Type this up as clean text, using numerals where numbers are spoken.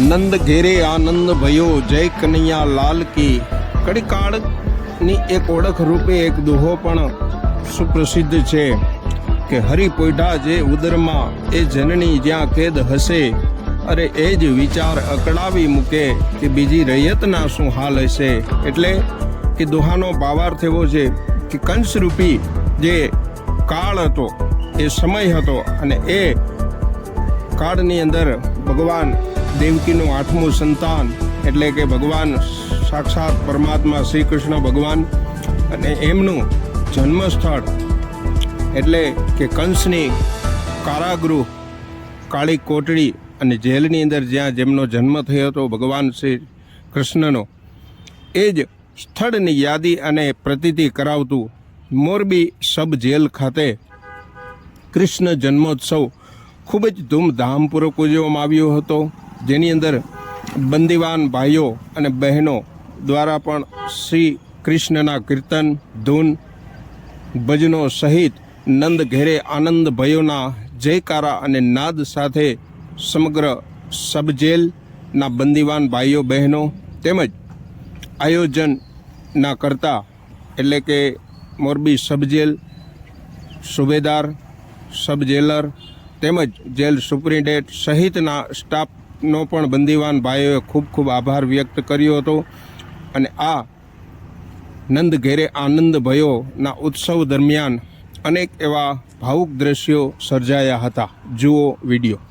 નંદ ઘેરે આનંદ ભયો જય કનૈયા લાલ કી. કડીકાળની એક ઓળખ રૂપે એક દોહો પણ સુપ્રસિદ્ધ છે કે હરિ પોઈઢા જે ઉદરમાં એ જનની જ્યાં કેદ હશે, અરે એ જ વિચાર અકળાવી મૂકે કે બીજી રૈયતના શું હાલ હશે. એટલે કે દોહાનો ભાવાર્થ એવો છે કે કંસરૂપી જે કાળ હતો, એ સમય હતો, અને એ કાળની અંદર ભગવાન દેવકીનું 8મું સંતાન એટલે કે ભગવાન સાક્ષાત પરમાત્મા શ્રી કૃષ્ણ ભગવાન અને એમનું જન્મસ્થળ એટલે કે કંસની કારાગૃહ, કાળી કોટડી અને જેલની અંદર જ્યાં જેમનો જન્મ થયો હતો ભગવાન શ્રી કૃષ્ણનો, એ જ સ્થળની યાદી અને પ્રતીતિ કરાવતું મોરબી સબ જેલ ખાતે કૃષ્ણ જન્મોત્સવ ખૂબ જ ધૂમધામપૂર્વક ઉજવવામાં આવ્યો હતો, જેની અંદર બંદીવાન ભાઈઓ અને બહેનો દ્વારા પણ શ્રી કૃષ્ણના કીર્તન, ધૂન, ભજનો સહિત નંદ ઘેરે આનંદ ભયોના જયકારા અને નાદ સાથે સમગ્ર સબજેલના બંદીવાન ભાઈઓ બહેનો તેમજ આયોજનના કરતા એટલે કે મોરબી સબજેલ સુબેદાર, સબજેલર તેમજ જેલ સુપ્રિન્ટેન્ડન્ટ સહિતના સ્ટાફનો પણ બંદીવાન ભાઈઓએ ખૂબ ખૂબ આભાર વ્યક્ત કર્યો હતો. અને આ નંદ ઘેરે આનંદ ભયોના ઉત્સવ દરમિયાન અનેક એવા ભાવુક દ્રશ્યો સર્જાયા હતા. જુઓ વિડીયો.